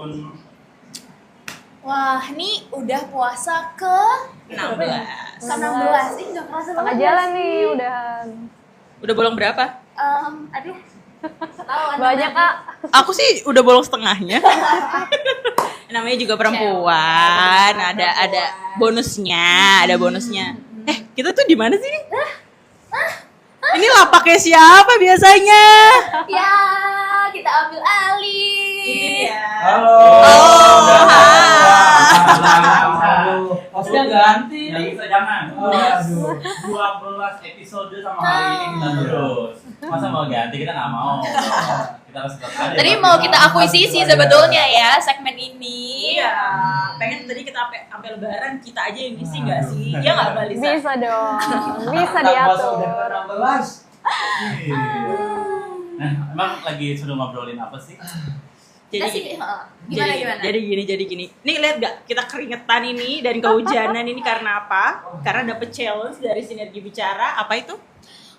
tahun. Wah, ini udah puasa ke 16. 16. Ih, nggak kerasa Tengah banget. jalan nih udahan. Udah bolong berapa? Aduh, setahun. Banyak Kak. Aku sih udah bolong setengahnya. Namanya juga perempuan, ada bonusnya, kita tuh di mana sih? Ini lapaknya siapa biasanya? Ya, kita ambil alih. Halo. Sudah ganti Yang nih. bisa jangan. Waduh. 12 episode sama hari ini kita terus. Masa mau ganti, kita nggak mau. Kita harus tetap ada. Tadi mau kita akuisisi sebetulnya ya segmen ini. Iya, pengen tadi kita sampai lebaran kita aja yang ngisi nggak sih? Iya nggak Mbak Lisa? Bisa dong. Bisa Anak puasa diatur. udah 16. Iya. Nah, emang lagi sudah ngobrolin apa sih? Kita Jadi sih, gimana? Jadi gini. Nih lihat gak? Kita keringetan ini dan kehujanan ini karena apa? Karena dapet challenge dari Sinergi Bicara. Apa itu?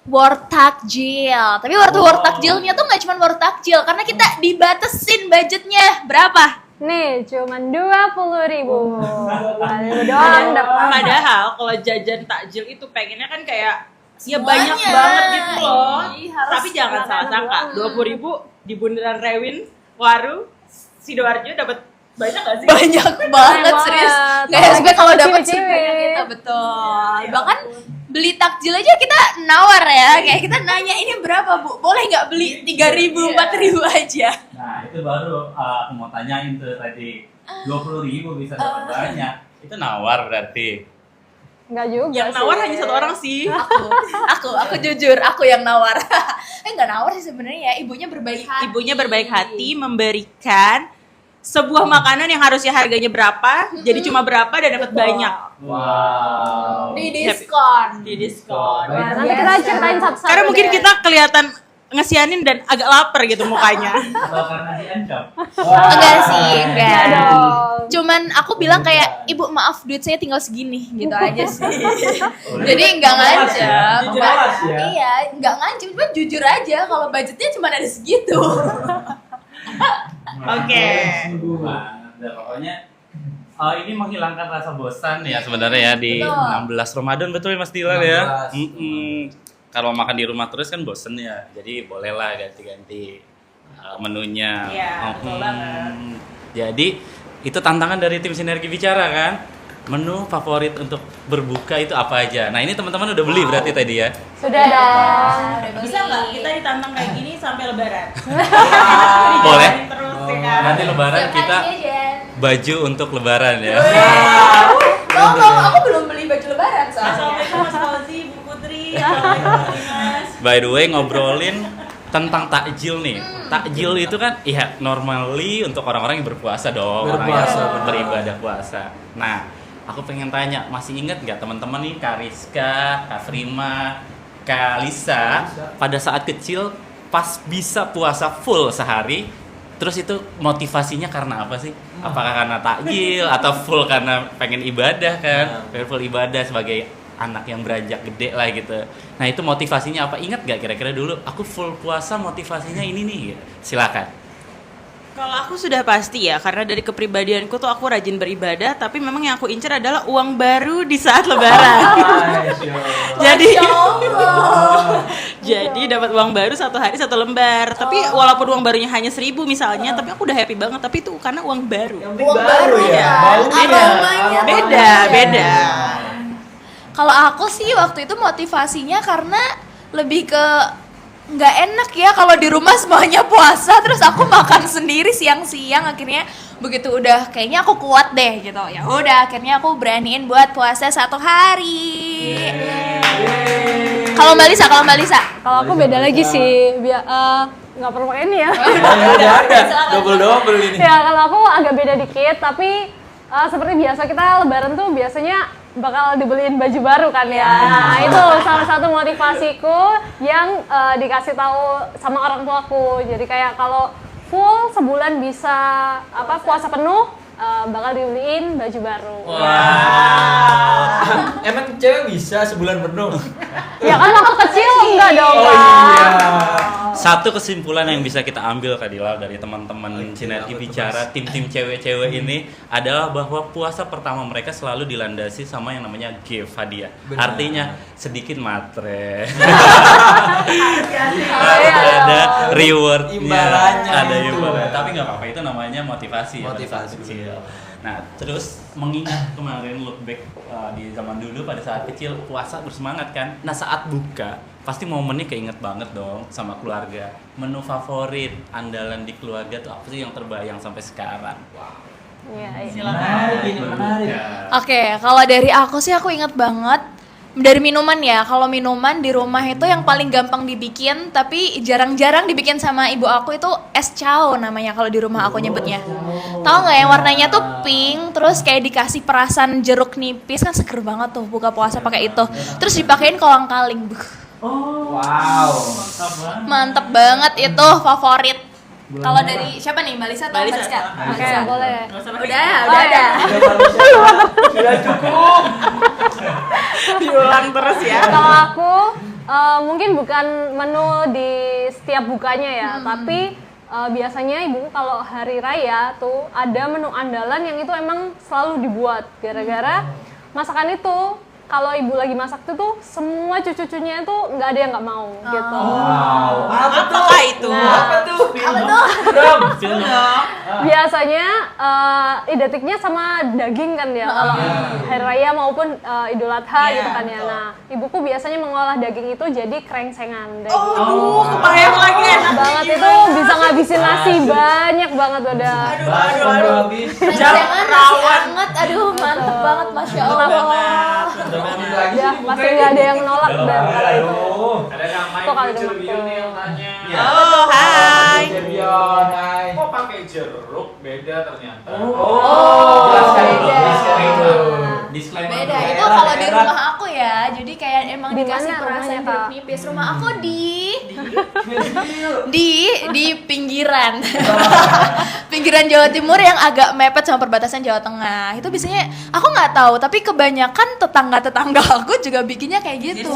World Takjil. Tapi World Takjilnya tuh nggak cuma World Takjil, karena kita dibatesin budgetnya berapa? Nih, cuman 20.000. Kali doang dapat. Padahal kalau jajan takjil itu pengennya kan kayak ya Semuanya. banyak banget gitu loh. Ih, harus Tapi jangan salah sangka, 20.000 di bundaran Rewin, Waru, Sidoarjo dapat banyak gak sih? Banyak banget, serius. Kayak gue kalau dapat Ciwi-ciwi. sebanyak kita, betul. Bahkan beli takjil aja kita nawar ya, kayak kita nanya ini berapa Bu? Boleh nggak beli 3.000, 4.000 aja? Nah, itu baru aku mau tanyain tuh tadi. 20.000 bisa dapat banyak. Itu nawar berarti. Enggak juga Yang sih. nawar hanya satu orang sih. Aku jujur, aku yang nawar. Nggak nawar sih sebenarnya ya, ibunya berbaik hati. Ibunya berbaik hati memberikan sebuah makanan yang harusnya harganya berapa, jadi cuma berapa dan dapat banyak. Wow. Di diskon. Di diskon. Nah, nanti kita ceritain satu-satu. Karena mungkin deh. kita kelihatan ngesianin dan agak lapar gitu mukanya. Atau karena diancam. Enggak sih, Enggak enggak. dong. Cuman aku bilang kayak, Ibu maaf duit saya tinggal segini, gitu aja sih. Jadi nggak ngancam. Jujur aja ya. Iya, nggak ngancam, cuma jujur aja kalau budgetnya cuma ada segitu. Oke. Nah, pokoknya ini menghilangkan rasa bosan ya sebenarnya ya di Betul. 16 Ramadan, betul ya Mas Dilan ya? 16. Kalau makan di rumah terus kan bosen ya, jadi bolehlah ganti-ganti menunya. Iya, betul banget. Jadi itu tantangan dari tim Sinergi Bicara kan? Menu favorit untuk berbuka itu apa aja? Nah ini teman-teman udah beli berarti tadi ya? Sudah dong. Bisa nggak kita ditantang kayak gini sampai lebaran? Boleh. Dijalanin terus ya kan? Nanti lebaran Siap kita aja, Jen. baju untuk lebaran ya. Ngomong, aku belum beli baju lebaran soalnya. Assalamualaikum Mas Fauzi, Bu Putri. Assalamualaikum Mas. By the way ngobrolin tentang takjil nih. Takjil itu kan ya normally untuk orang-orang yang berpuasa dong, Berpuasa, orang yang betul. beribadah puasa. Nah, aku pengen tanya, masih ingat nggak teman-teman nih Kak Rizka, Kak Frima, Kak Lisa pada saat kecil pas bisa puasa full sehari, terus itu motivasinya karena apa sih? Apakah karena takjil atau full karena pengen ibadah kan? Pengen full ibadah sebagai anak yang beranjak gede lah gitu. Nah itu motivasinya apa? Ingat gak kira-kira dulu aku full puasa motivasinya ini nih? Silakan. Kalau aku sudah pasti ya, karena dari kepribadianku tuh aku rajin beribadah, tapi memang yang aku incar adalah uang baru di saat lebaran. Jadi jadi dapat uang baru satu hari satu lembar. Tapi walaupun uang barunya hanya 1.000 misalnya, tapi aku udah happy banget. Tapi itu karena uang baru. Yang penting baru ya. Baunya. Aromanya. Beda. Kalau aku sih waktu itu motivasinya karena lebih ke nggak enak ya kalau di rumah semuanya puasa terus aku makan sendiri siang-siang, akhirnya begitu udah kayaknya aku kuat deh gitu, ya udah akhirnya aku beraniin buat puasa 1 hari. Kalau Mbak Lisa Kalau aku beda lagi sih. Nggak perlu pakai ini ya. Ada. Double ini. Ya, kalau aku agak beda dikit, tapi seperti biasa kita lebaran tuh biasanya bakal dibeliin baju baru kan ya. Nah, itu salah satu motivasiku yang dikasih tahu sama orang tuaku. Jadi kayak kalau full sebulan bisa puasa penuh bakal dibeliin baju baru. Emang cewek bisa sebulan penuh? Ya kan waktu kecil enggak dong, Oh Kak. iya. Satu kesimpulan yang bisa kita ambil Kadila dari teman-teman Sinergi Bicara, tim-tim cewek-cewek ini adalah bahwa puasa pertama mereka selalu dilandasi sama yang namanya gift, hadiah. Benar. Artinya sedikit matre. Iya. Ada rewardnya, Imbalannya ada itu. imbalan. Tapi nggak apa-apa, itu namanya motivasi. Ya, pada saat Motivasi, kecil. benar. Nah, terus mengingat kemarin look back di zaman dulu pada saat kecil puasa bersemangat kan. Nah, saat buka pasti momennya keinget banget dong sama keluarga. Menu favorit andalan di keluarga tuh apa sih yang terbayang sampai sekarang? Iya, iya. Menarik ini, menarik. Oke, kalau dari aku sih aku ingat banget dari minuman ya. Kalau minuman di rumah itu yang paling gampang dibikin tapi jarang-jarang dibikin sama ibu aku itu es cao namanya kalau di rumah aku nyebutnya. Tahu nggak yang warnanya tuh pink, terus kayak dikasih perasan jeruk nipis, kan seger banget tuh buka puasa pakai itu. Terus dipakein kolang-kaling. Buh, Wow. mantep banget itu, favorit. Kalau dari siapa nih, Mbak Lisa atau Mbak Mbak Lisa. Rizka? Oke, boleh. Udah ada. Sudah cukup. Diulang terus ya. Kalau aku mungkin bukan menu di setiap bukanya ya, tapi biasanya ibu kalau hari raya tuh ada menu andalan yang itu emang selalu dibuat gara-gara masakan itu. Kalau ibu lagi masak tuh semua cucu-cucunya itu nggak ada yang nggak mau gitu. Wow. Apakah itu? Nah, Apa tuh? Drum. biasanya identiknya sama daging kan ya kalau hari raya maupun Idul Adha gitu kan ya. Nah, ibuku biasanya mengolah daging itu jadi krengsengan daging. Aduh, kebayang lagi enak Banget itu bisa ngabisin nasi banyak banget udah. Baru habis. Jangan nasi hangat, aduh mantep banget, Masya Allah. Ya, pasti nggak ada yang nolak dan kalau itu. Aduh. Ada nama Itu kalau Future udah View nih yang tanya. Oh, hai. Champion, hai. Kok pakai jeruk? Beda ternyata. Oh, jelaskan dulu, beda. jelaskan dulu. Disclaimer. Beda, Daerah, itu kalau di daerah. rumah aku ya, jadi kayak emang Di dikasih mana perasan rumahnya, jeruk Kak? nipis. Rumah aku di pinggiran. Pinggiran Jawa Timur yang agak mepet sama perbatasan Jawa Tengah. Itu biasanya aku nggak tahu, tapi kebanyakan tetangga-tetangga aku juga bikinnya kayak gitu.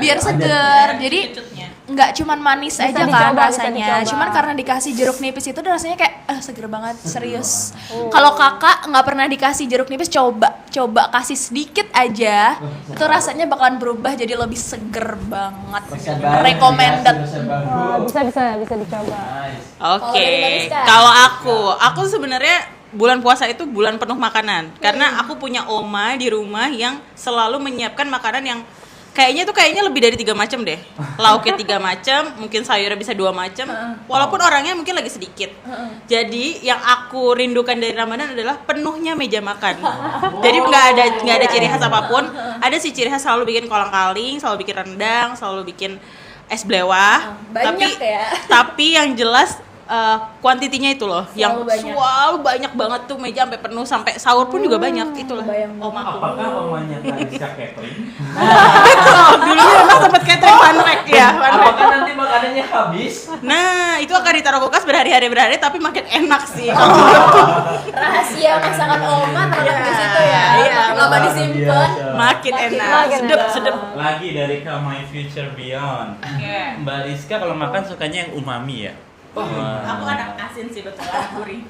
Biar seger. Jadi nggak cuman manis Bisa aja kan dicoba, bisa rasanya, dicoba. cuman karena dikasih jeruk nipis itu rasanya kayak seger banget, serius. Kalau kakak nggak pernah dikasih jeruk nipis, coba kasih sedikit aja, itu rasanya bakalan berubah jadi lebih seger banget. Recommended. Bisa dicoba. Oke, Kalau dari Mbak Rizka? kalau aku sebenarnya bulan puasa itu bulan penuh makanan. Karena aku punya oma di rumah yang selalu menyiapkan makanan yang kayaknya lebih dari 3 macam deh. Lauknya 3 macam, mungkin sayurnya bisa 2 macam. Walaupun orangnya mungkin lagi sedikit. Jadi yang aku rindukan dari Ramadan adalah penuhnya meja makan. Jadi nggak ada ciri khas apapun. Ada sih ciri khas, selalu bikin kolang-kaling, selalu bikin rendang, selalu bikin es blewah. Banyak ya. Tapi yang jelas kuantitinya itu loh, yang banyak. selalu banyak banget tuh, meja sampai penuh, sampai sahur pun juga banyak. Itulah oma aku. Apakah omanya Kariska catering? Betul, dulunya emang sempat catering fun fact ya. Fun fact. Apakah nanti makanannya habis? Nah, itu akan ditaruh kulkas berhari-hari tapi makin enak sih. Rahasia masakan oma terletak di situ ya. Iya. Lama disimpan. Makin enak, makin sedep enak. sedep. Lagi dari Kak My Future Beyond. Mbak Rizka kalau makan sukanya yang umami ya? Aku anak asin sih, betul, anak gurih.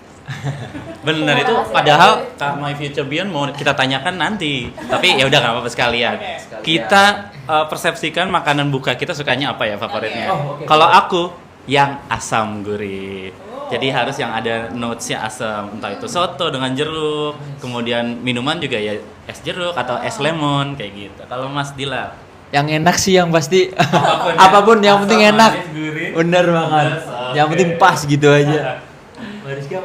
Bener itu, padahal Kak My Future Beyond mau kita tanyakan nanti. Tapi ya udah nggak apa-apa sekalian. Kita persepsikan makanan buka kita sukanya apa ya favoritnya. Oke. Kalau aku yang asam gurih. Jadi harus yang ada notesnya asam, entah itu soto dengan jeruk, kemudian minuman juga ya es jeruk atau es lemon kayak gitu. Kalau Mas Dila, Yang enak sih yang pasti Apapun ya. apapun yang penting Asam, enak. manis, gurih. Bener banget. Pedas, Yang oke. penting pas gitu aja. Mariska.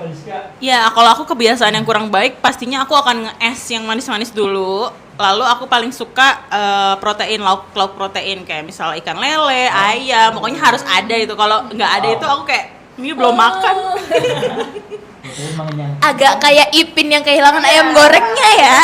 Ya, kalau aku kebiasaan yang kurang baik, pastinya aku akan nge-es yang manis-manis dulu. Lalu aku paling suka protein, lauk protein kayak misal ikan lele, ayam, pokoknya harus ada itu. Kalau nggak ada itu aku kayak ini belum makan. Agak kayak Ipin yang kehilangan ayam gorengnya ya.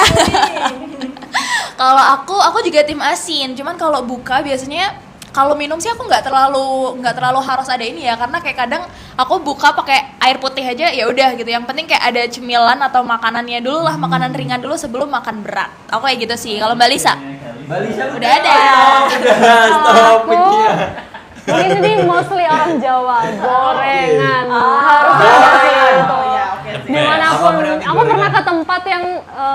Kalau aku juga tim asin. Cuman kalau buka biasanya kalau minum sih aku nggak terlalu harus ada ini ya, karena kayak kadang aku buka pakai air putih aja ya udah gitu. Yang penting kayak ada cemilan atau makanannya dulu lah, makanan ringan dulu sebelum makan berat. Aku kayak gitu sih. Kalau Mbak Lisa? Balisa Udah ada. Udah, stop Aku- ya. Mungkin ini mostly orang Jawa, gorengan. Harus ada sih itu. Dimanapun, aku pernah ke tempat yang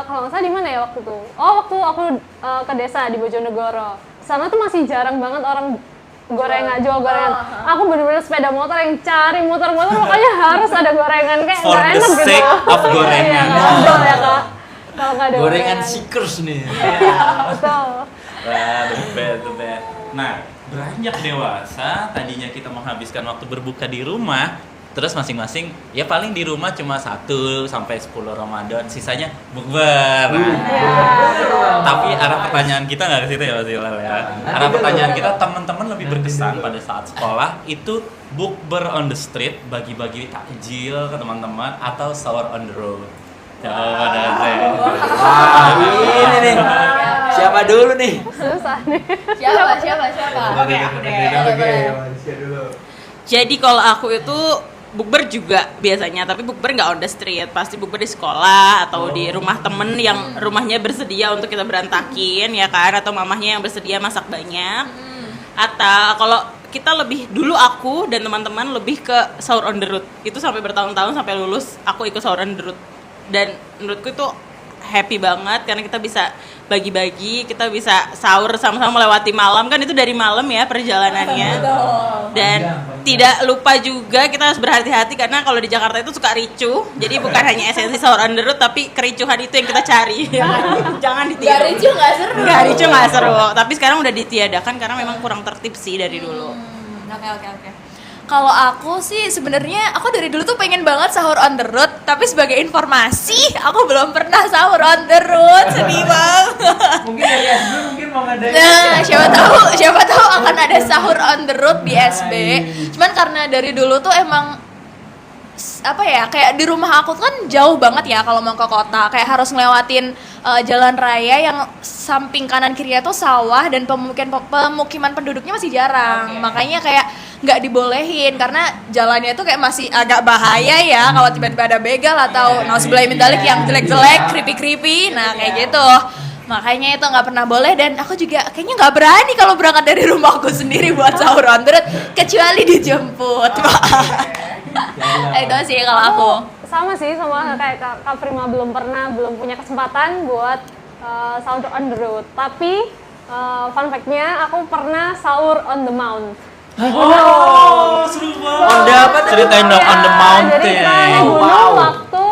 kalau nggak salah di mana ya waktu itu? Oh, waktu aku ke desa di Bojonegoro. Sana tuh masih jarang banget orang gorengan, jual gorengan. Aku bener-bener sepeda motor yang cari muter-muter, makanya harus ada gorengan kayak For nggak the enak gitu. sake of gorengan. Iya, betul ya kak. Kalau nggak ada Gorengan seekers nih. Betul. Wah, the best, the best. Nah, beranjak dewasa, tadinya kita menghabiskan waktu berbuka di rumah, terus masing-masing ya paling di rumah cuma 1 sampai 10 Ramadan, sisanya bukber. Tapi arah pertanyaan kita nggak ke situ ya Mas Hilal ya. Arah pertanyaan kita, teman-teman lebih berkesan pada saat sekolah itu bukber on the street, bagi-bagi takjil ke teman-teman, atau sahur on the road. Jawaban saya. Ini nih. Siapa dulu nih? Susah nih. Siapa? Jadi kalau aku itu bukber juga biasanya, tapi bukber nggak on the street, pasti bukber di sekolah atau di rumah temen yang rumahnya bersedia untuk kita berantakin ya kan, atau mamahnya yang bersedia masak banyak. Atau kalau kita lebih dulu, aku dan teman-teman lebih ke sahur on the road, itu sampai bertahun-tahun sampai lulus aku ikut sahur on the road, dan menurutku itu happy banget karena kita bisa bagi-bagi, kita bisa sahur sama-sama melewati malam, kan itu dari malam ya perjalanannya. Dan tidak lupa juga kita harus berhati-hati karena kalau di Jakarta itu suka ricuh. Jadi bukan hanya esensi sahur on the road, tapi kericuhan itu yang kita cari. Jangan ditiru. Gak ricuh gak seru. Nggak ricuh nggak seru. Tapi sekarang udah ditiadakan karena memang kurang tertib sih dari dulu. Oke. Kalau aku sih sebenarnya aku dari dulu tuh pengen banget sahur on the road, tapi sebagai informasi aku belum pernah sahur on the road, sedih banget. Mungkin dari SB mungkin mau ngadain. Nah, siapa tahu akan ada sahur on the road di SB. Cuman karena dari dulu tuh emang apa ya, kayak di rumah aku kan jauh banget ya kalau mau ke kota, kayak harus ngelewatin jalan raya yang samping kanan kirinya tuh sawah dan pemukiman penduduknya masih jarang. Makanya kayak nggak dibolehin karena jalannya tuh kayak masih agak bahaya ya kalau tiba-tiba ada begal atau nauzubillah min dzalik yang jelek-jelek, creepy. Nah, kayak gitu. Makanya itu nggak pernah boleh, dan aku juga kayaknya nggak berani kalau berangkat dari rumahku sendiri buat sahur on the road kecuali dijemput. Itu sih kalau aku. Sama sih, sama kayak Kak Prima, belum punya kesempatan buat sahur on the road. Tapi fun fact-nya aku pernah sahur on the mount. Oh, seru banget. On the apa? Ceritain dong, on the mountain. Jadi kita naik gunung waktu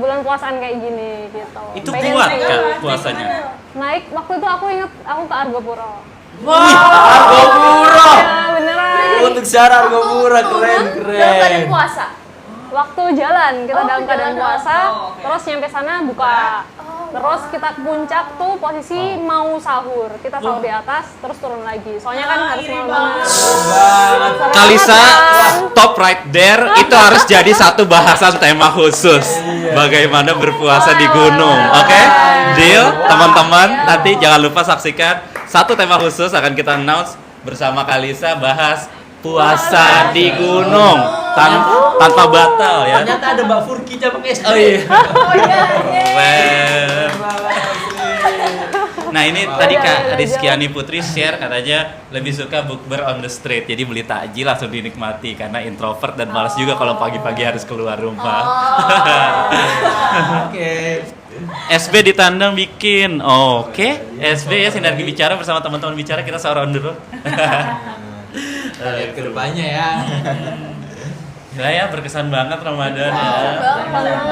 bulan puasaan kayak gini gitu. Itu Pengen kuat naik- Kak puasanya? Naik waktu itu aku inget aku ke Argopuro. Argopuro. Ya beneran. Untuk Sarah Argopuro keren. Dalam keadaan puasa. Waktu jalan kita dalam keadaan jalan. puasa, terus nyampe sana buka. Terus kita ke puncak tuh posisi mau sahur. Kita sahur di atas, terus turun lagi. Soalnya kan harus malam-malam. Kalisa, stop right there. Itu harus jadi satu bahasan tema khusus. Bagaimana berpuasa di gunung. Oke? Deal, teman-teman. Nanti jangan lupa saksikan satu tema khusus akan kita announce bersama Kalisa, bahas puasa di gunung tanpa batal ya. Ternyata ada Mbak Furki cabang SD. Oh iya. Keren. Nah ini tadi Kak Rizkyani Putri share katanya lebih suka bukber on the street, jadi beli takjil langsung dinikmati karena introvert dan malas juga kalau pagi-pagi harus keluar rumah. Oke. SB ditandang bikin, oke. SB ya, sinergi bicara bersama teman-teman bicara, kita sahur on the road. Lihat ke depannya ya. Gila ya, berkesan banget Ramadan ya.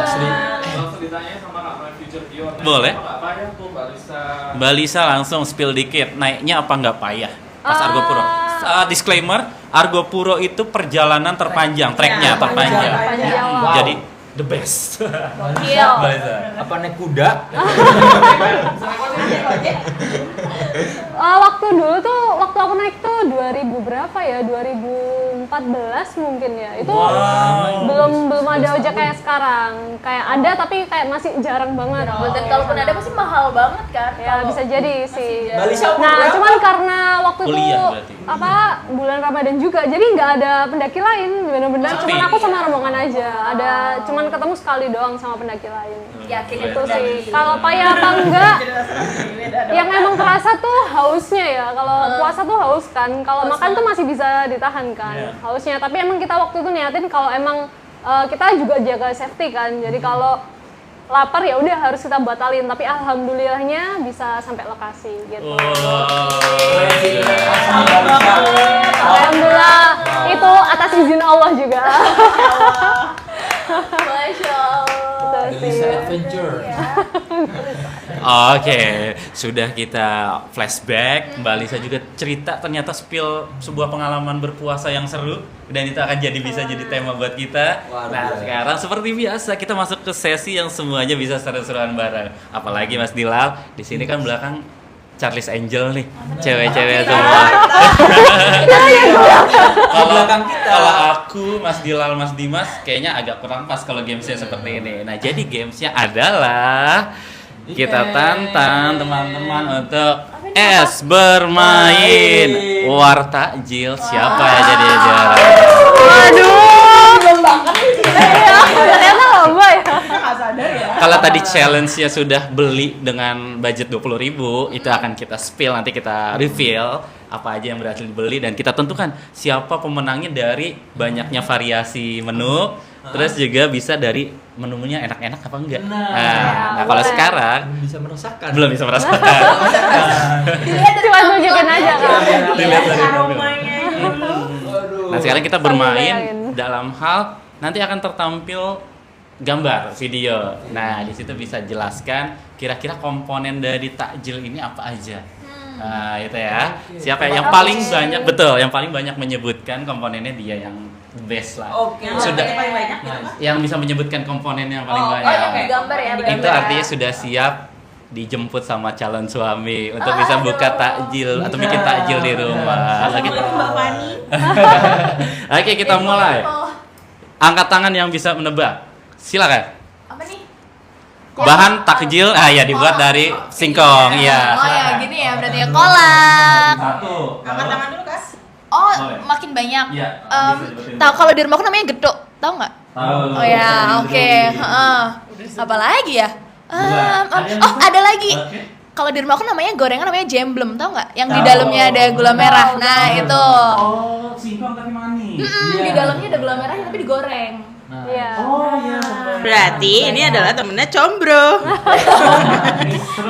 Asli. Langsung ditanya sama Kak My Future Dio. Boleh. Nggak payah tuh Mbak Lisa. Mbak Lisa langsung spill dikit, naiknya apa nggak payah pas Argopuro? Disclaimer, Argopuro itu perjalanan terpanjang, treknya terpanjang. Panjang. Jadi the best. Gil. Mbak Lisa. Apa naik kuda? Waktu dulu tuh, waktu aku naik tuh 2000 berapa ya? 2014 mungkin ya. Itu belum ada ojek kayak sekarang. Kayak ada tapi kayak masih jarang banget. Dan kalaupun ada pasti mahal banget kan. Ya bisa jadi sih. Balisa umur Nah, berapa? cuman karena waktu itu Kuliah berarti. bulan Ramadan juga, jadi nggak ada pendaki lain, benar-benar Sepi. cuman aku sama rombongan aja. Ada cuman ketemu sekali doang sama pendaki lain. Yakin Itu sih. Kalau payah apa enggak? Yang emang terasa tuh hausnya ya. Kalau puasa tuh haus kan. Kalau makan tuh masih bisa ditahan kan hausnya. Tapi emang kita waktu itu niatin kalau emang kita juga jaga safety kan. Jadi kalau lapar ya udah harus kita batalin. Tapi alhamdulillahnya bisa sampai lokasi gitu. Alhamdulillah itu atas izin Allah juga. Masya Allah. Balisa Adventure. Oke, sudah kita flashback. Mbak Lisa juga cerita ternyata spill sebuah pengalaman berpuasa yang seru dan itu akan bisa jadi tema buat kita. Waduh. Nah, sekarang seperti biasa kita masuk ke sesi yang semuanya bisa seru-seruan bareng. Apalagi Mas Dilal, di sini kan belakang Charlie's Angel nih, cewek-cewek semua. Belakang kita. Kalau aku, Mas Dilal, Mas Dimas, kayaknya agak kurang pas kalau gamesnya seperti ini. Nah, jadi gamesnya adalah kita tantang teman-teman untuk bermain war takjil. Siapa yang jadi juara? Ternyata lomba ya. Kalau tadi challenge-nya sudah beli dengan budget 20.000, itu akan kita spill, nanti kita reveal apa aja yang berhasil dibeli dan kita tentukan siapa pemenangnya dari banyaknya variasi menu. Terus juga bisa dari menunya enak-enak apa enggak. Nah, kalau sekarang Belum bisa merasakan. belum bisa merasakan. Cuma tunjukin aja kan. Dilihat dari aromanya. Nah, sekarang kita bermain bayangin. dalam hal nanti akan tertampil gambar, video. Nah, di situ bisa jelaskan kira-kira komponen dari takjil ini apa aja. Nah, itu ya. Siapa yang paling banyak betul, yang paling banyak menyebutkan komponennya dia yang best lah. Oke. Sudah Yang paling banyak. yang bisa menyebutkan komponennya yang paling Oh, banyak. yang gambar ya. Itu artinya sudah siap dijemput sama calon suami untuk bisa buka takjil atau bikin takjil di rumah. Oke. Mbak Fani. Oke, kita mulai. Angkat tangan yang bisa menebak. Silakan. Apa nih? Bahan takjil, ya dibuat dari singkong, iya. Oh ya, gini ya berarti ya kolak. Satu. Angkat tangan dulu, Kas. Oh, Boleh. makin banyak. Iya, Em, bisa disebutin. tahu kalau di rumahku namanya gedok, tahu nggak? Tahu. Oh ya, oke. Heeh. Apa lagi ya? Ada lagi. Oke. Kalau di rumahku namanya gorengan namanya jemblem, tahu nggak? Yang di dalamnya ada gula merah. Nah, itu. Oh, singkong tapi manis. Di dalamnya ada gula merah tapi digoreng. Iya. Oh iya. Berarti ini adalah temennya Combro.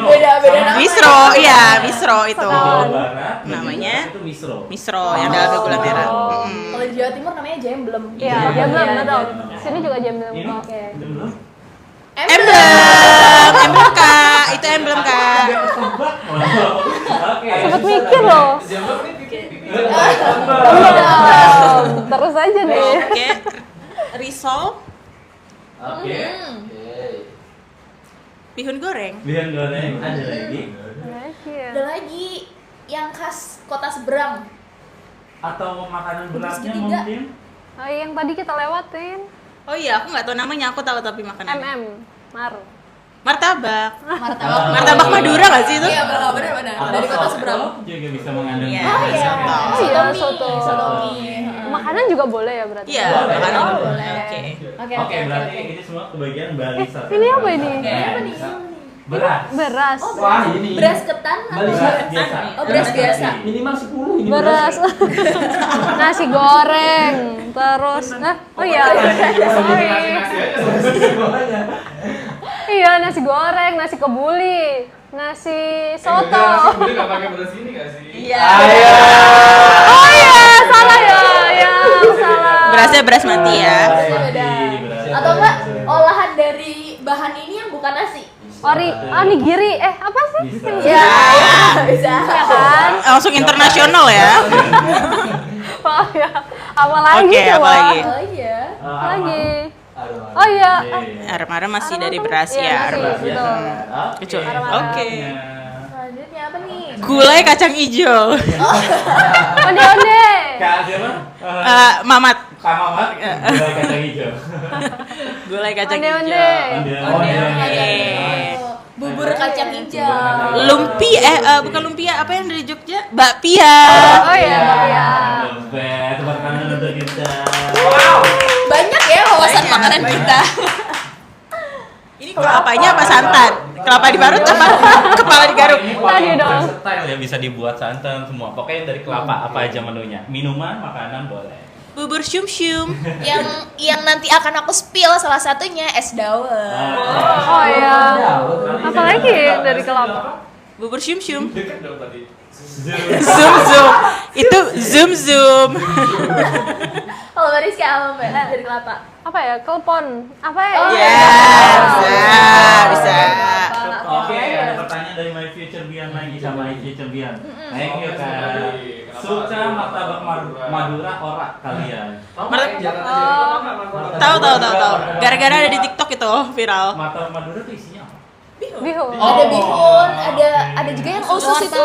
Beda-beda nama. Misro, iya, Misro itu. Jawa Barat, Namanya? itu misro. Misro yang dalamnya gula merah. Kalau di Jawa Timur namanya jemblem. Iya, jam belum betul. Sini juga jam belum. Ini Oke. belum. Emblem Kak, itu emblem Kak. Oke. Cepet mikir loh. Terus aja nih. Oke, risol, Oke. bihun goreng. Bihun goreng ada lagi Ada lagi yang khas kota seberang. atau makanan beratnya Segitiga. mungkin? Oh, yang tadi kita lewatin. Oh iya, aku nggak tahu namanya, aku tahu tapi makanan. Mar. Martabak. Martabak. Martabak Madura nggak sih itu? Iya, benar. Dari kota seberang. juga bisa mengandung Iya. soto. Oh iya, soto. Sotomi. Makanan juga boleh ya berarti? Iya, Boleh. makanan Oh, boleh. boleh. Oke. Oke, berarti ini semua kebagian Balisa. Ini apa ini? Beras. Beras. Wah, ini. Beras ketan atau Balisa biasa. Oh, beras biasa. Minimal 10 ini Beras. Nasi goreng. Terus, oh iya. Sorry. Iya, nasi goreng, nasi kebuli, nasi soto. Boleh nggak pakai beras ini nggak sih? Iya. Oh iya, salah ya. Ya, salah. Berasnya beras mati ya. Atau enggak olahan dari bahan ini yang bukan nasi. Onigiri. Apa sih? Ya, bisa. Ya kan? Langsung internasional ya. Oh ya. Apa lagi Oke, apa coba? lagi? Oh iya. Apa lagi? Oh iya. Arem-arem masih dari beras Iya, ya. masih. Arem. Betul. Kecuali. Arem-arem. Oke. Selanjutnya apa nih? Gulai kacang hijau. Onde. Kak siapa? Mamat. Kak Mamat. Gulai kacang hijau. Gulai kacang Onde. hijau. Bubur kacang hijau. Bukan lumpia, apa yang dari Jogja? Bakpia. Oh iya, iya. Tebak tangan untuk kita. Banyak ya wawasan makanan kita. Ini kelapanya apa santan? Kelapa diparut apa kepala digaruk? Tadi dong. Style ya, bisa dibuat santan semua. Pokoknya dari kelapa apa aja menunya. Minuman, makanan boleh. Bubur syum-syum. yang nanti akan aku spill salah satunya es dawet. Oh iya. Apalagi dari kelapa? Bubur syum-syum. Dekat dong tadi. Zoom. Itu zoom. Kalau Mariska apa Mbak dari kelapa? Apa ya? Telepon. Apa ya? Oh, Bisa. Oke, ada pertanyaan dari My Future Bian lagi sama My Future Bian. Thank you Kak. Suka martabak Madura ora kalian? Tahu. Gara-gara ada di TikTok itu viral. Martabak Madura tuh isinya apa? Bihun. Ada bihun, ada juga yang usus itu.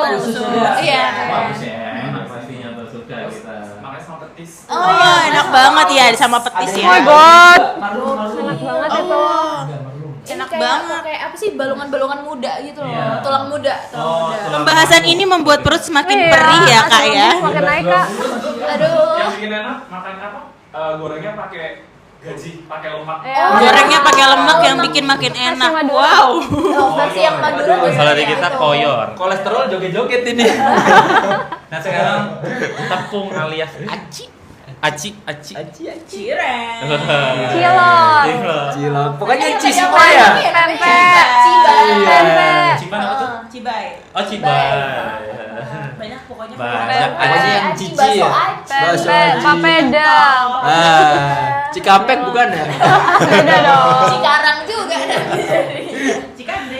Iya. Bagus ya, enak pastinya tersuka kita. Makanya sama petis. Oh iya, Enak banget ya sama petis Oh my ya. god. Martabak Enak banget itu. Enak kayak banget. Kayak apa sih balongan-balongan muda gitu loh. Iya. Tulang muda. Pembahasan ini membuat perut semakin perih ya kak ya. Makin naik kak. Aduh. Yang bikin enak makan apa? Gorengnya pakai gaji, pakai lemak. Iya. Gorengnya pakai lemak yang bikin makin enak. Madura. Wow. Oh, versi yang Madura biasanya Kalau di kita itu. koyor. Kolesterol joget-joget ini. Nah sekarang tepung alias aci. Cireng. Cilok. Cilok. Pokoknya Yang cheese banyak apa ya? lagi namanya. Pempek. Cibai. Pempek. Ciban apa tuh? Cibai. Oh cibai. Banyak pokoknya. Banyak Pokoknya aci. yang Aci, cici bakso ya. aci. Bakso Pempek. aci. Papedang. Cikampek bukan ya? Beda dong. Cikarang juga ada. Cikande.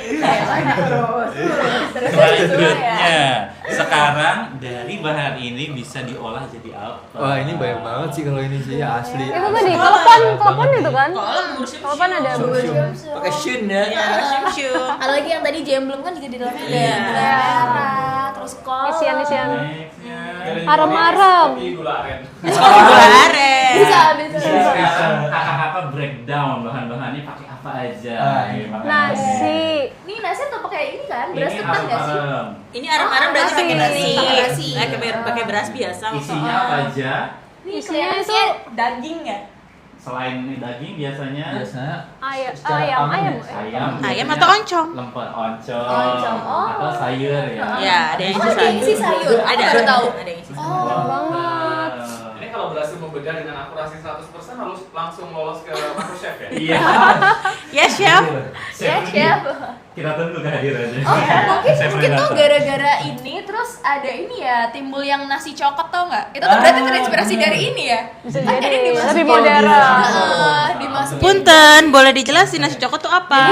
Selanjutnya, sekarang dari bahan ini bisa diolah jadi apa? Wah ini banyak banget sih kalau ini sih ya asli. Itu tadi telepon itu kan? Telepon ada bubur. Pakai shun ya. Syum-syum. Ada lagi yang tadi jemblem kan juga di dalamnya ada Iya. gula merah, terus kol. Isian. Nextnya. Arem-arem. Kopi gula aren. Gula aren. Bisa. Sekarang kakak-kakak breakdown bahan-bahannya pakai apa aja? Nih, makanannya. Nasi. Ini nasi atau pakai ini kan? Beras Ini ketan nggak sih? arem-arem. Ini arem-arem berarti nasi. pakai nasi. Pakai nasi. Pakai beras biasa. Isinya apa aja? Ini Isinya kelihatannya daging ya. Selain ini daging biasanya Biasanya Ayam. ayam Atau oncom? lemper oncom, Oncom, oh. atau sayur ya. Ya, ada yang Oh, ada yang isi sayur. Ada, Aku baru tahu. Ada yang isi sayur. Oh. Banget. Ini kalau berhasil membedah dengan akurasi 100% harus langsung lolos ke MasterChef ya? Iya. Ya, chef. Ya, chef. Kita tunggu kehadirannya. Oh, mungkin Chef mungkin tuh Renata. gara-gara ini terus ada ini ya timbul yang nasi coklat tau nggak? Itu tuh berarti terinspirasi dari ini ya? Bisa Kan ada yang jadi dimasukin. lebih modern. Dimasukin. Punten, boleh dijelasin nasi coklat tuh Jadi apa?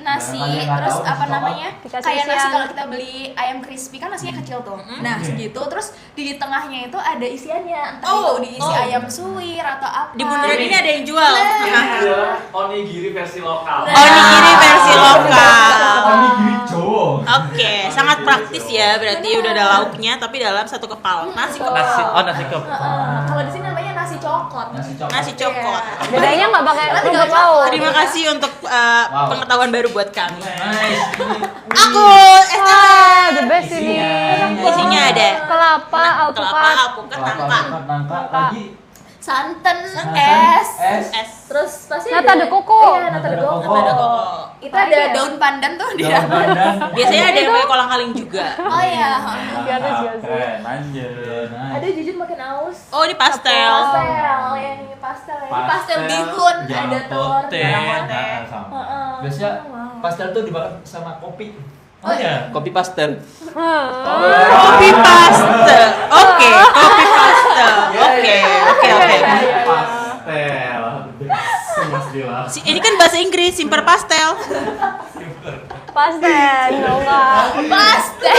nasi, terus apa namanya? Dikasih Kayak nasi isian. kalau kita beli ayam crispy kan nasinya kecil tuh. Nah, segitu terus di tengahnya itu ada isiannya. Entah itu diisi ayam suwir atau apa. Di Bundaran ini ada yang jual. Ini adalah onigiri versi lokal. Onigiri versi lokal. onigiri Jawa. Oke, sangat praktis ya. Berarti udah ada lauknya tapi dalam satu kepal. Nasi kepal. Nasi kep. Kalau di sini namanya nasi coklat. Nasi coklat. Bedanya nggak pakai Karena rumput tinggal laut. Terima kasih untuk pengetahuan baru buat kami. Nice. Aku Wah, the best ini. Isinya ada Kelapa, kelapa, alpukat. alpukat, nangka, Nangka lagi. Santan, es, es. terus pasti Nata de coco. Iya, nata de coco. Ada koko. Itu ada daun pandan tuh di Daun dalam. pandan. Biasanya ada yang pakai kolang kaling juga. Oh iya. Biasa sih. Keren, lanjut. Ada jujur makin aus. Oh, ini pastel. Pastel, yang ini pastel. Ini pastel bihun, ada telur. sama. Biasanya pastel tuh dibakar sama kopi. Oh iya. Kopi pastel. Kopi pastel. Oke, kopi pastel. Oke. Pastel. Mas Dewa. Ini kan bahasa Inggris, simper pastel. Pastel, enggak. Pastel.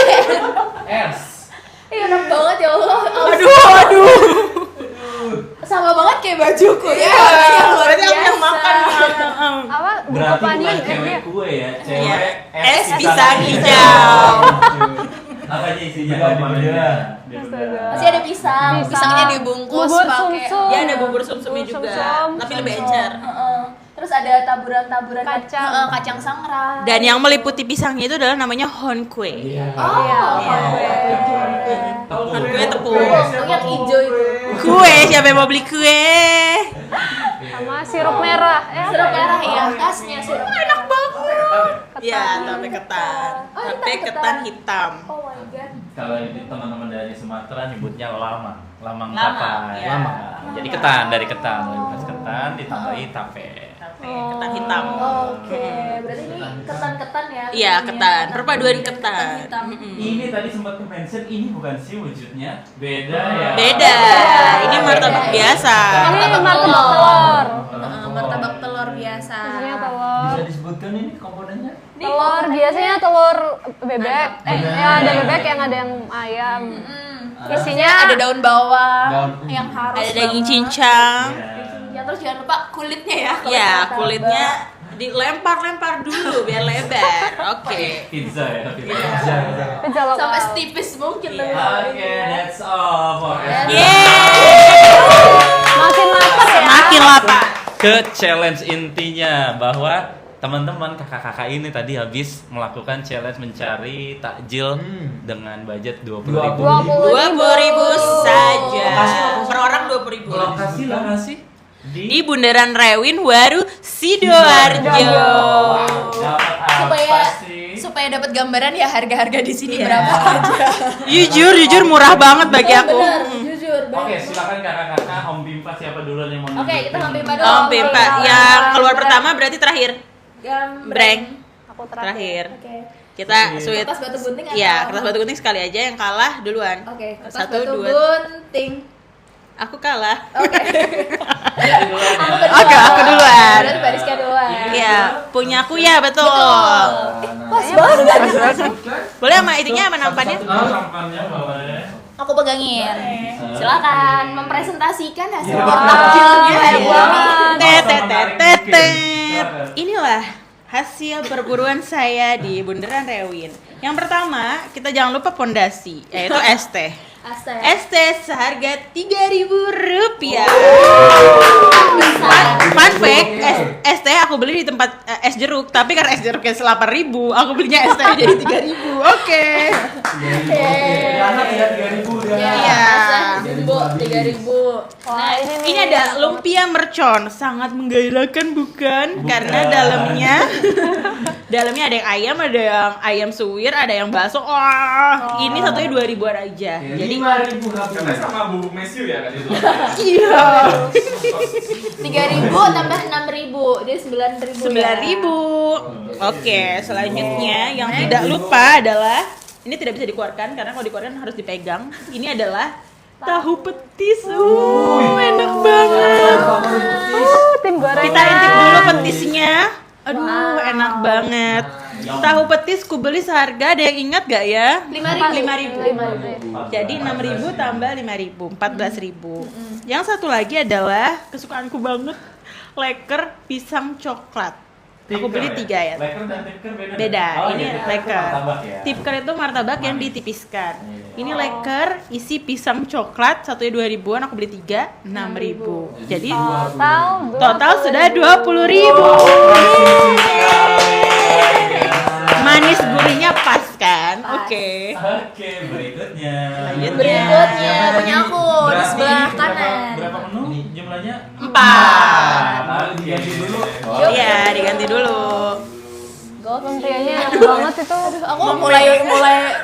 Es. Iya, enak banget ya Allah. Aduh. Sama banget kayak bajuku ya. Iya, Yang luar berarti aku yang biasa. makan. Apa? Berarti Buka bukan panin. cewek kue ya, Iya. cewek Es pisang hijau. apa aja isinya? Apa aja? Di bunda. Masih ada pisang, pisangnya dibungkus Bubur pakai. sumsum. Ya ada bubur sumsumnya Bubur juga, sumsum. tapi lebih encer. Heeh. Terus ada taburan-taburan Kacang. kacang sangrai. Dan yang meliputi pisangnya itu adalah namanya honkwe. Iya. Oh, Honkwe tepung. yang hijau itu. Kue, siapa yang mau beli kue? Sama sirup merah. Sirup merah ya, khasnya sirup. Enak banget. Ya, tape ketan. Oh, ini Tape tape ketan ketan. hitam. Oh my god. Kalau ini teman-teman dari Sumatera nyebutnya lamang Lamang, tapai. ya. Lamang. Jadi ketan dari ketan, bekas ketan ditambahi tape. Tape ketan hitam. Oke, berarti ini ketan-ketan ya? Iya, ketan. Perpaduan ketan. hitam. Ini tadi sempat mention ini bukan sih wujudnya, beda ya. Beda. Ini martabak biasa. Ini martabak telur. Martabak telur biasa. Isinya telur. Bisa disebutkan ini komponennya? Telur biasanya telur bebek. Ya ada bebek yang ada yang ayam. Isinya Ada daun bawang Daun. yang harus Ada daging banget. cincang. Ya, terus jangan lupa kulitnya ya. Ya, kulitnya dilempar-lempar dulu biar lebar. Oke. Pizza ya, pizza. pizza lokal. Sampai setipis mungkin Iya. lebih. Oke, that's all for Makin lapar ya. Makin lapar. ke challenge intinya bahwa teman-teman kakak-kakak ini tadi habis melakukan challenge mencari takjil dengan budget 20.000. 20.000 saja. Per orang 20.000. Lokasi Di Bundaran Rewin Waru Sidoarjo. Supaya dapat gambaran ya harga-harga di sini berapa aja. Jujur murah banget bagi aku. Bener, jujur. Oke, silakan kakak-kakak, Om Bimpa siapa duluan yang mau nunjukin? Oke, kita Om Bimpa dulu. Om Bimpa yang keluar pertama berarti terakhir. Gambreng. Aku Terakhir. Oke. Kita sweet. Kertas batu gunting atau? Iya, kertas batu gunting sekali aja, yang kalah duluan. Oke, kertas Satu, batu dua. gunting. Aku kalah. Oke. Oke, aku duluan. Berarti Bariska duluan. Iya, punya aku ya, betul. Pas banget. Boleh sama itunya sama nampannya? Sampannya boleh. Aku pegangin. Silakan mempresentasikan hasil Iya. takjilnya hari ini. Tetetetetet. Inilah hasil perburuan saya di Bundaran Rewin. Yang pertama, kita jangan lupa pondasi, yaitu ST. Astaga. ST seharga Rp3.000. Fun fact, ST aku beli di tempat es jeruk, tapi karena es jeruknya 8.000, aku belinya ST jadi 3.000. Oke. Anak ya 3.000 dia. Iya. Jumbo 3.000. Nah, ini ada lumpia mercon, sangat menggairahkan bukan? Karena dalamnya ada yang ayam, ada yang ayam suwir, ada yang bakso. Wah, ini satunya 2.000-an aja. Jadi 5.000 Katanya sama bubuk mesiu ya kan itu. iya. 3.000 tambah 6.000, jadi 9.000. 9.000. Oke, selanjutnya yang tidak lupa adalah ini tidak bisa dikeluarkan karena kalau dikeluarkan harus dipegang. Ini adalah tahu petis. Enak banget. tim goreng. Kita intip dulu petisnya. Aduh, enak banget. Tahu petis ku beli seharga, ada yang ingat gak ya? 5.000. Jadi 6.000 tambah 5.000, 14.000. Yang satu lagi adalah kesukaanku banget, leker pisang coklat. Aku beli 3 ya. Leker dan tipker beda. Beda, Oh, ini iya, tipker itu leker. martabak ya. Tipker itu martabak yang ditipiskan. Ini leker isi pisang coklat, satunya 2.000-an, aku beli 3, 6.000. Jadi total sudah 20.000. Manis gurihnya pas kan? Oke. Oke, berikutnya. Berikutnya punya aku di Berarti sebelah ini kanan. Berapa menu jumlahnya? 4. Diganti dulu. Iya, diganti dulu. Lumpianya enak banget itu. Aku mulai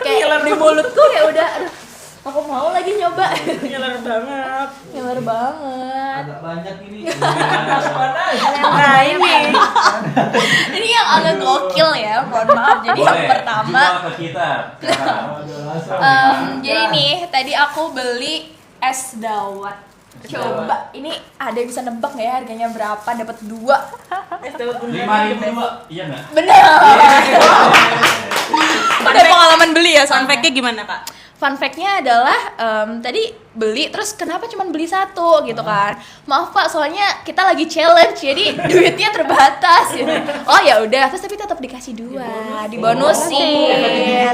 kayak di mulutku ya udah aduh. Aku mau lagi nyoba. Nyeler banget. Nyeler banget. Agak banyak ini. Nah, ini. Ini yang agak gokil ya, mohon maaf. Jadi yang Boleh, pertama jual ke kita. jadi nih tadi aku beli es dawet. Coba, ini ada yang bisa nebak nggak ya harganya berapa? Dapat 2. 5.000 dua, iya nggak? Bener. Udah pengalaman beli ya, Fun soalnya. fact-nya gimana, Kak? fun fact-nya adalah tadi beli terus kenapa cuma beli satu gitu kan? Maaf Pak, soalnya kita lagi challenge jadi duitnya terbatas gitu. Oh ya udah, terus tapi tetap dikasih 2, dibonusin.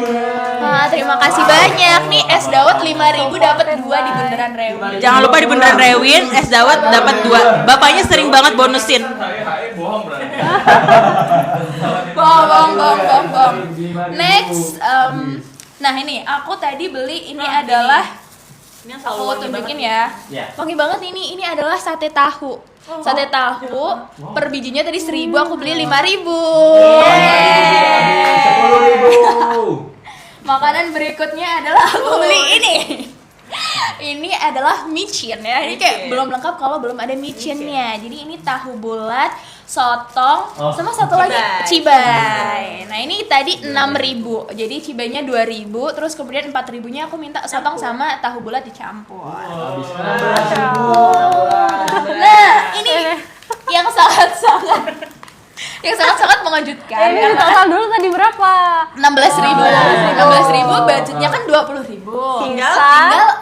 Nah, terima kasih banyak nih es dawet 5.000 dapat 2 di Bundaran Rewi. Jangan lupa di Bundaran Rewin, es dawet dapat 2. Bapaknya sering banget bonusin. HE bohong berarti. Bong. Next, nah ini aku tadi beli ini adalah Ini yang aku wangi tunjukin banget. ya. Ya. Wangi banget ini adalah sate tahu. Sate tahu per bijinya tadi 1.000, aku beli 5.000. Makanan berikutnya adalah aku beli ini. Ini adalah micin ya. Ini kayak Micin. belum lengkap kalau belum ada micinnya. Jadi ini tahu bulat, sotong, sama satu lagi cibai. Nah, ini tadi 6.000. Jadi cibainya 2.000, terus kemudian 4.000-nya aku minta sotong sama tahu bulat dicampur. Nah, ini yang sangat-sangat mengejutkan. Ini di total dulu tadi berapa? 16.000. 16.000 budgetnya kan 20.000. Tinggal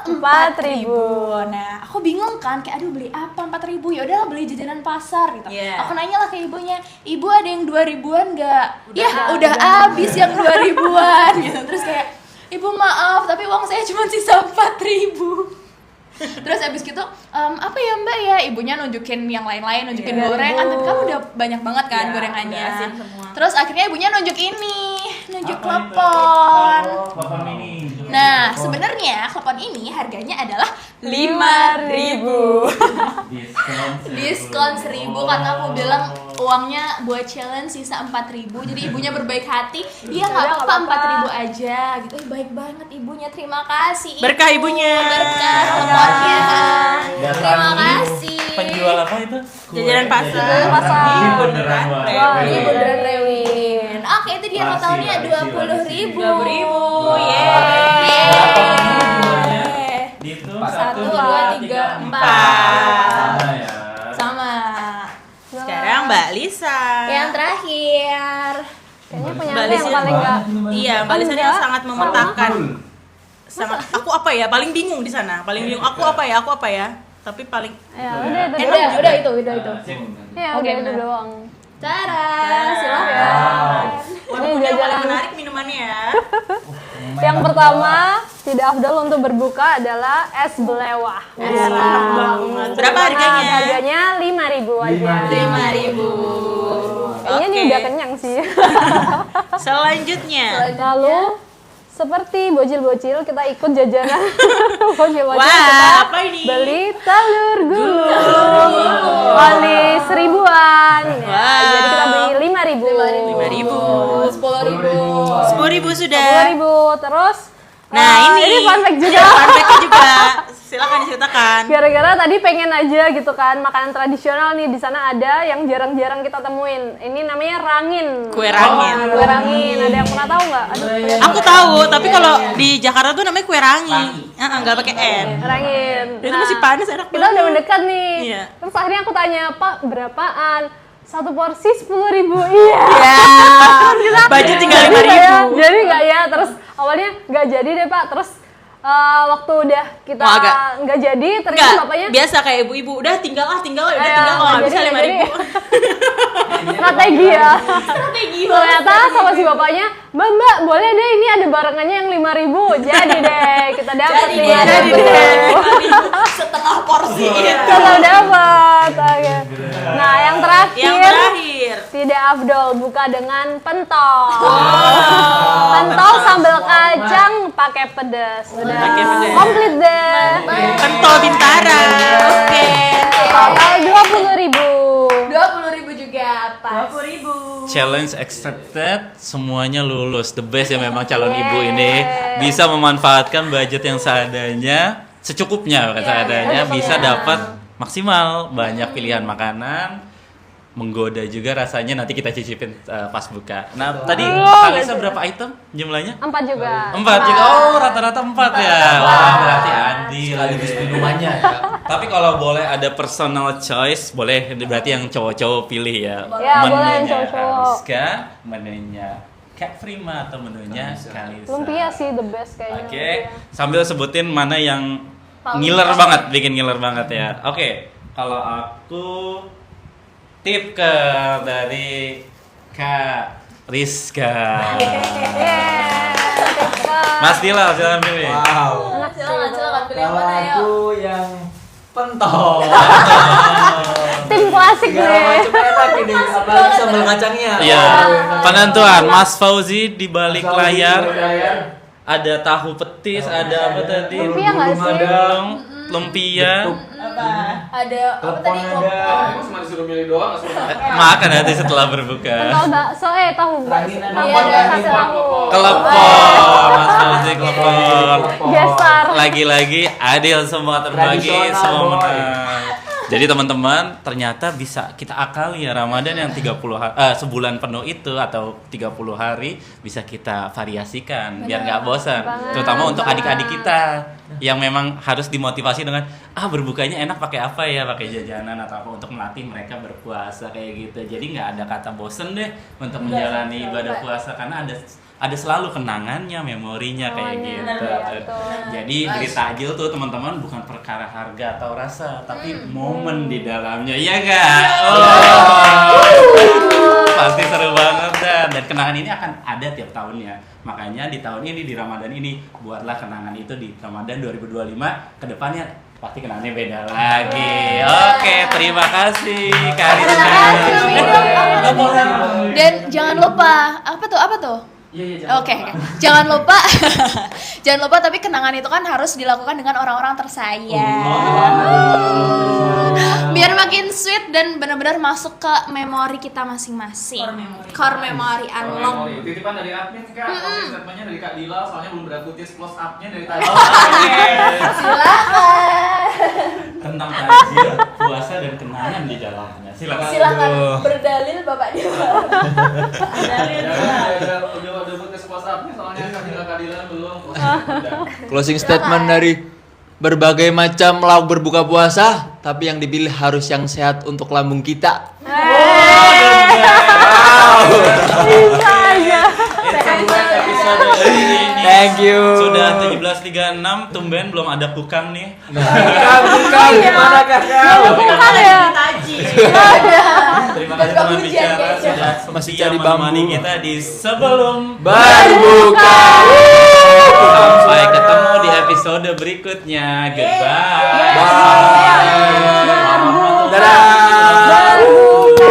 4.000. Nah, aku bingung kan kayak aduh beli apa 4.000? Ya udahlah beli jajanan pasar gitu. Iya. Aku nanya lah ke ibunya, "Ibu ada yang 2.000-an enggak?" Udah habis yang 2.000-an gitu. Terus kayak, "Ibu maaf, tapi uang saya cuma sisa 4.000." Terus abis gitu, apa ya mbak ya, ibunya nunjukin yang lain-lain, nunjukin gorengan, tapi kan udah banyak banget kan gorengannya. udah asin semua. Terus akhirnya ibunya nunjuk ini, nunjuk klepon. Klepon mini. Nah, sebenarnya klepon ini harganya adalah 5.000. Diskon 1.000 karena aku bilang uangnya buat challenge sisa 4.000. Jadi ibunya berbaik hati, iya nggak apa-apa 4.000 aja gitu. Baik banget ibunya, terima kasih. Ibu. Berkah ibunya. Berkah klepon. Terima kasih. Penjual apa itu? Jajanan pasar. Jajanan pasar. Di Bundaran Wah, Rewin. Ini Bundaran Rewin. Oke, itu dia Masih, totalnya masih, 20.000. 20.000. Yeay. Itu 1, 2, 3, 4. Sama ya. Sama. Sekarang Mbak Lisa. Yang terakhir. Kayaknya punya Mbak aku yang Lisa. paling enggak. Iya, Mbak Lisa ini Enggak. sangat memetakan. Sangat. Aku apa ya? Paling bingung di sana. Paling bingung. Aku apa ya? Tapi paling Ya, udah itu. Enak doang. Udah itu. Ya, Oke, udah itu benar. doang. Tara, Wow. silakan. Waduh, Ini udah jajanan. paling menarik minumannya ya. Yang pertama, tidak afdal untuk berbuka adalah es belewah. Enak banget. Berapa harganya? Harganya 5.000 aja. 5.000. Kayaknya ini Oke. udah kenyang sih. Selanjutnya. Lalu seperti bocil-bocil kita ikut jajanan bocil-bocil Wah, kita apa ini? beli telur gulung wali 1.000-an ya. Wow. Jadi kita beli 5.000. 5.000. 10.000. 10.000 sudah. 10.000 terus. Nah, ini fun fact juga. Iya, fun fact juga. Silakan diceritakan. Gara-gara tadi pengen aja gitu kan makanan tradisional nih di sana ada yang jarang-jarang kita temuin. Ini namanya rangin. Kue rangin. Kue rangin. Ada yang pernah tahu nggak? Aduh, Aku tahu, tapi kalau di Jakarta tuh namanya kue rangi. Nggak pakai N. rangin. Itu masih panas, enak Kita banget. udah mendekat nih. Iya. Terus akhirnya aku tanya, "Pak, berapaan?" Satu porsi 10.000. Iya. Ya, budget tinggal Jadi nggak ya? 5.000. Jadi nggak ya? Terus awalnya nggak jadi deh Pak. Terus waktu udah kita Oh, agak. nggak jadi, ternyata Enggak, bapaknya biasa kayak ibu-ibu, udah tinggal ya, udah Ayo, tinggal kalau nggak bisa jadi- 5.000. strategi ya. Strategi Ternyata sama si bapaknya, "Mbak, boleh deh ini ada barengannya yang 5.000." Jadi deh, kita dapat Jadi 5.000. deh. Setengah porsi. Kita dapat. Oke. Nah, yang terakhir, Yang terakhir. tidak afdol buka dengan pentol. Pentol sambal kacang pakai pedas. Udah Pakai pedas. komplit deh. Pentol Bintara. Oke. Total 20.000. 20.000 juga pas. 20.000. Challenge accepted, semuanya lulus. The best ya memang calon ibu ini bisa memanfaatkan budget yang seadanya, secukupnya bukan seadanya, bisa dapat maksimal banyak pilihan makanan, menggoda juga rasanya. Nanti kita cicipin pas buka. Nah tadi Kalisa berapa item jumlahnya? 4 juga. 4 juga. Oh rata-rata 4 ya. Wah berarti adil. Sekaligus minumannya ya. Tapi kalau boleh ada personal choice, boleh berarti yang cowok-cowok pilih ya. Ya, boleh yang Menunya cowok-cowok. Rizka, menunya Kak Prima atau menunya Kak Lisa. Lumpia sih the best kayaknya. Oke, sambil sebutin mana yang Paling ngiler pas. banget, bikin ngiler banget ya. Oke, kalau aku tip ke dari Kak Rizka. Mas Dila, silakan pilih. Wow. Silakan pilih yang Kalau mana ya. aku yang pentol. Tim klasik Segala deh. macam enak ini, apalagi sambal kacangnya. Iya, Wow, enak. penentuan Mas Fauzi di balik Asal di layar. balik layar. Ada tahu petis, ada apa tadi? Lumpia nggak sih? Belum, lumpia. Ada apa Telepon tadi? ada. Aku cuma disuruh milih doang, nggak suruh Makan nanti setelah berbuka. Tahu bakso tahu bakso. Ranginan Tahu apa? kasih tahu. Kelepon, Mas Fauzi kelepon. Gestar. Lagi-lagi adil semua terbagi, Tradisional, semua boy. menang. Jadi teman-teman, ternyata bisa kita akali ya Ramadan yang 30 sebulan penuh itu atau 30 hari bisa kita variasikan biar nggak bosan. Banget. Terutama untuk adik-adik kita yang memang harus dimotivasi dengan berbukanya enak pakai apa ya, pakai jajanan atau apa untuk melatih mereka berpuasa kayak gitu. Jadi nggak ada kata bosen deh untuk menjalani ibadah puasa karena ada selalu kenangannya, memorinya kayak Semuanya, gitu. betul. Jadi beli takjil tuh teman-teman bukan perkara harga atau rasa, tapi momen di dalamnya, iya nggak? Pasti seru banget dan kenangan ini akan ada tiap tahunnya. Makanya di tahun ini, di Ramadan ini, buatlah kenangan itu di Ramadan 2025. Kedepannya pasti kenangannya beda lagi. Oke, terima kasih Kak Rizka. Dan jangan lupa apa tuh? Iya, Oke, jangan lupa, jangan lupa. Tapi kenangan itu kan harus dilakukan dengan orang-orang tersayang. Biar makin sweet dan benar-benar masuk ke memori kita masing-masing. Core memory unlock. Titipan dari admin Kak, closing statementnya dari Kak Dila, soalnya belum ada kutis close up-nya dari tadi. Silakan, Tentang takjil, puasa dan kenangan di dalamnya. silakan berdalil Bapak Dewa. Udah kutis close up-nya, soalnya Kak Dila belum close up. Closing statement dari berbagai macam lauk berbuka puasa, tapi yang dipilih harus yang sehat untuk lambung kita. Bisa aja. Episode ini Thank you. sudah 17.36, tumben belum ada kukang nih. Bukan, gimana kakak? Bukan ya. Terima kasih teman bicara sudah Masih setia cari menemani bambu. kita di sebelum Berbuka. sampai ketemu di episode berikutnya. Goodbye. Dadah.